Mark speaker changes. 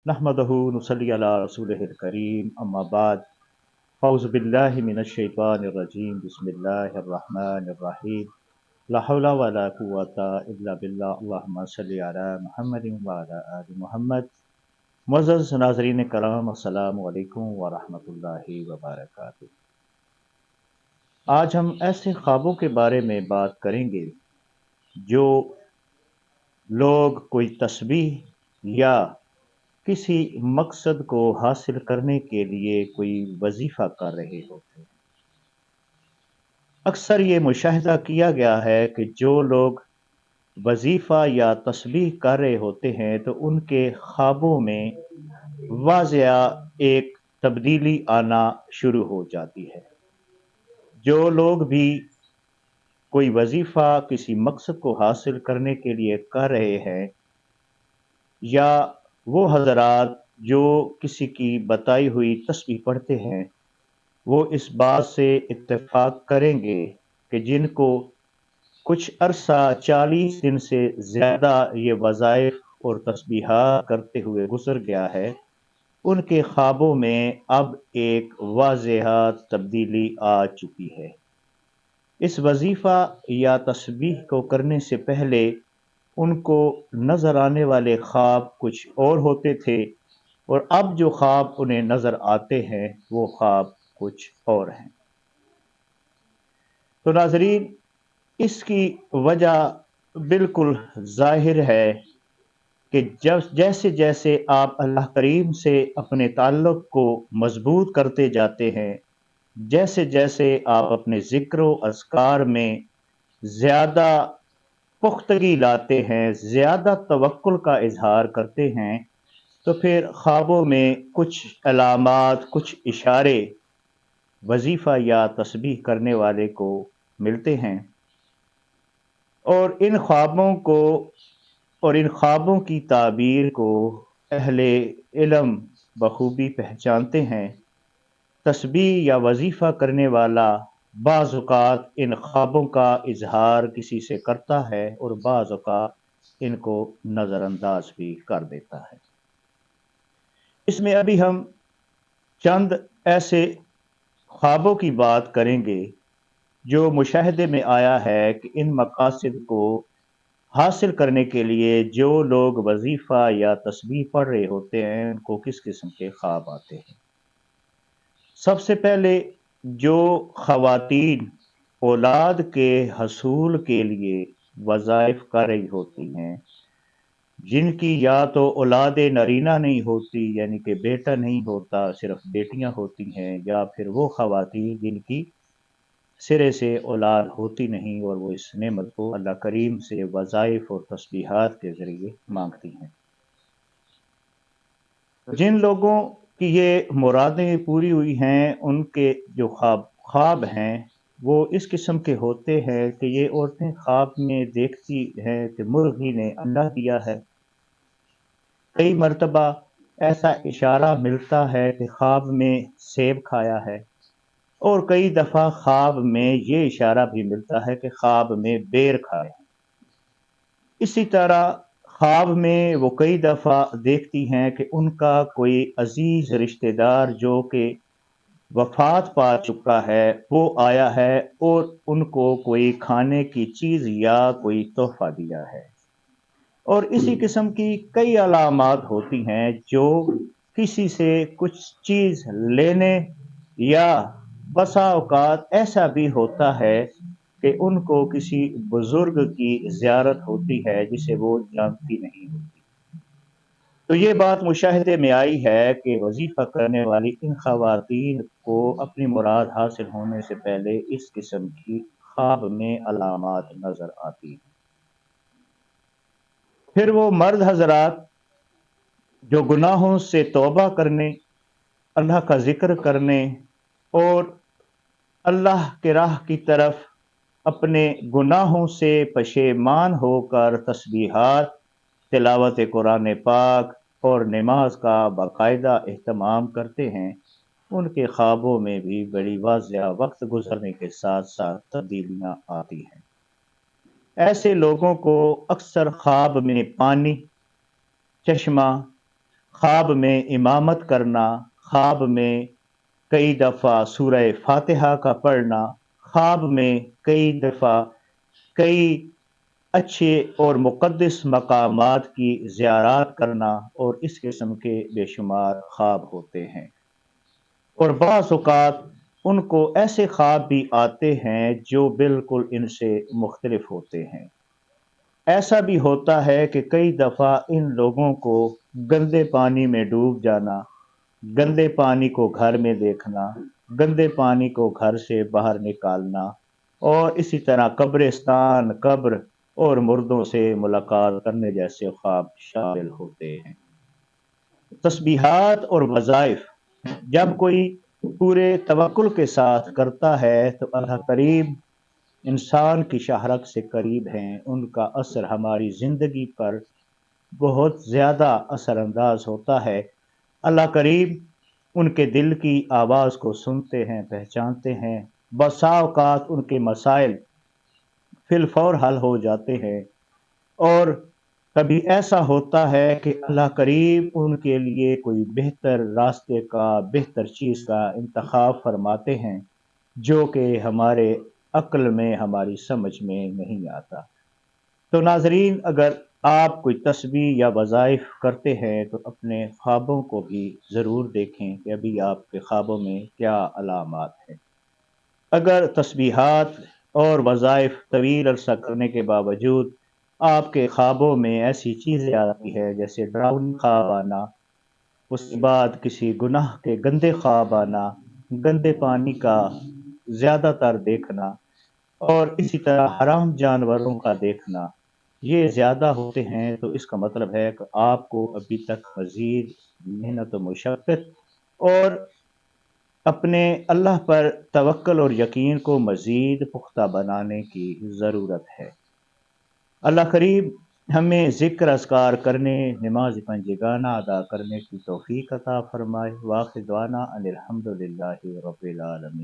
Speaker 1: नहमदहु नुसल्ली अला रसूलिहिल करीम अम्मा बाद फ़ौज़ु बिल्लाहि मिनश शैतानिर रजीम बिस्मिल्लाहिर रहमानिर रहीम ला हौला वला कुव्वता इल्ला बिल्लाह अल्लाहुम्मा सल्लि अला मुहम्मदिन व अला आलि मुहम्मद। मुअज़्ज़ज़ नाज़रीन करम अस्सलामु अलैकुम व रहमतुल्लाहि व बरकातुहू। आज हम ऐसे ख्वाबों के बारे में बात करेंगे जो लोग कोई तस्बीह या किसी मकसद को हासिल करने के लिए कोई वजीफा कर रहे होते हैं। अक्सर ये मुशाहिदा किया गया है कि जो लोग वजीफा या तस्बीह कर रहे होते हैं तो उनके ख्वाबों में वाज़िया एक तब्दीली आना शुरू हो जाती है। जो लोग भी कोई वजीफा किसी मकसद को हासिल करने के लिए कर रहे हैं या वो हजरात जो किसी की बताई हुई तस्बीह पढ़ते हैं, वो इस बात से इत्तेफाक करेंगे कि जिनको कुछ अरसा 40 दिन से ज़्यादा ये वज़ाइफ और तस्बीहात करते हुए गुजर गया है, उनके ख्वाबों में अब एक वाज़ेहा तब्दीली आ चुकी है। इस वजीफा या तस्बीह को करने से पहले उनको नजर आने वाले ख्वाब कुछ और होते थे और अब जो ख्वाब उन्हें नजर आते हैं वो ख्वाब कुछ और हैं। तो नाजरीन, इसकी वजह बिल्कुल जाहिर है कि जब जैसे जैसे आप अल्लाह करीम से अपने ताल्लुक को मजबूत करते जाते हैं, जैसे जैसे आप अपने ज़िक्र व अज़कार में ज़्यादा पुख्तगी लाते हैं, ज़्यादा तवक्कुल का इज़हार करते हैं, तो फिर ख्वाबों में कुछ अलामात, कुछ इशारे वजीफ़ा या तस्बीह करने वाले को मिलते हैं और इन ख्वाबों की ताबीर को अहले इल्म बखूबी पहचानते हैं। तस्बीह या वजीफ़ा करने वाला बाज़ औक़ात इन ख्वाबों का इज़हार किसी से करता है और बाज़ औक़ात इनको नज़रअंदाज भी कर देता है। इसमें अभी हम चंद ऐसे ख्वाबों की बात करेंगे जो मुशाहिदे में आया है कि इन मकासद को हासिल करने के लिए जो लोग वजीफ़ा या तस्बीह पढ़ रहे होते हैं उनको किस किस्म के ख्वाब आते हैं। सबसे पहले जो ख़वातीन औलाद के हसूल के लिए वज़ाइफ कर रही होती हैं, जिनकी या तो औलाद नरीना नहीं होती यानी कि बेटा नहीं होता, सिर्फ बेटियां होती हैं, या फिर वो ख़वातीन जिनकी सिरे से औलाद होती नहीं और वो इस नेमत को अल्लाह करीम से वज़ाइफ और तस्बीहात के ज़रिए मांगती हैं। जिन लोगों की ये मुरादें पूरी हुई हैं, उनके जो ख्वाब हैं वो इस किस्म के होते हैं कि ये औरतें ख्वाब में देखती हैं कि मुर्गी ने अंडा दिया है। कई मर्तबा ऐसा इशारा मिलता है कि ख्वाब में सेब खाया है और कई दफ़ा ख्वाब में ये इशारा भी मिलता है कि ख्वाब में बेर खाया है। इसी तरह ख्वाब में वो कई दफ़ा देखती हैं कि उनका कोई अजीज रिश्तेदार जो कि वफात पा चुका है वो आया है और उनको कोई खाने की चीज़ या कोई तोहफा दिया है। और इसी किस्म की कई अलामात होती हैं जो किसी से कुछ चीज़ लेने या बसा औकात ऐसा भी होता है कि उनको किसी बुजुर्ग की ज़ियारत होती है जिसे वो जानती नहीं होती। तो ये बात मुशाहिदे में आई है कि वजीफ़ा करने वाली इन ख़वातीन को अपनी मुराद हासिल होने से पहले इस किस्म की ख्वाब में अलामात नज़र आती हैं। फिर वो मर्द हजरात जो गुनाहों से तौबा करने, अल्लाह का ज़िक्र करने और अल्लाह के राह की तरफ अपने गुनाहों से पशेमान होकर तस्बीहात, तिलावत कुरान पाक और नमाज का बाकायदा एहतमाम करते हैं, उनके ख्वाबों में भी बड़ी वाज़िया वक्त गुजरने के साथ साथ तब्दीलियाँ आती हैं। ऐसे लोगों को अक्सर ख्वाब में पानी, चश्मा, خواب میں امامت کرنا، خواب میں کئی دفعہ سورہ فاتحہ کا پڑھنا، خواب میں کئی دفعہ کئی اچھے اور مقدس مقامات کی زیارات کرنا، اور اس قسم کے بے شمار خواب ہوتے ہیں۔ اور بعض اوقات ان کو ایسے خواب بھی آتے ہیں جو بالکل ان سے مختلف ہوتے ہیں۔ ایسا بھی ہوتا ہے کہ کئی دفعہ ان لوگوں کو گندے پانی میں ڈوب جانا، گندے پانی کو گھر میں دیکھنا، گندے پانی کو گھر سے باہر نکالنا، اور اسی طرح قبرستان، قبر اور مردوں سے ملاقات کرنے جیسے خواب شامل ہوتے ہیں۔ تسبیحات اور وظائف جب کوئی پورے توکل کے ساتھ کرتا ہے تو اللہ قریب انسان کی شہرت سے قریب ہیں، ان کا اثر ہماری زندگی پر بہت زیادہ اثر انداز ہوتا ہے۔ اللہ قریب ان کے دل کی آواز کو سنتے ہیں، پہچانتے ہیں، بسا اوقات ان کے مسائل فی الفور حل ہو جاتے ہیں، اور کبھی ایسا ہوتا ہے کہ اللہ قریب ان کے لیے کوئی بہتر راستے کا، بہتر چیز کا انتخاب فرماتے ہیں جو کہ ہمارے عقل میں، ہماری سمجھ میں نہیں آتا۔ تو ناظرین، اگر آپ کوئی تسبیح یا وظائف کرتے ہیں تو اپنے خوابوں کو بھی ضرور دیکھیں کہ ابھی آپ کے خوابوں میں کیا علامات ہیں۔ اگر تسبیحات اور وظائف طویل عرصہ کرنے کے باوجود آپ کے خوابوں میں ایسی چیزیں آتی ہے جیسے ڈراؤنی خواب آنا، اس کے بعد کسی گناہ کے گندے خواب آنا، گندے پانی کا زیادہ تر دیکھنا، اور اسی طرح حرام جانوروں کا دیکھنا، یہ زیادہ ہوتے ہیں، تو اس کا مطلب ہے کہ آپ کو ابھی تک مزید محنت و مشقت اور اپنے اللہ پر توکل اور یقین کو مزید پختہ بنانے کی ضرورت ہے۔ اللہ قریب ہمیں ذکر اذکار کرنے، نماز پنجگانہ ادا کرنے کی توفیق عطا فرمائے۔ واخر دعوانا ان الحمد للہ رب العالمین۔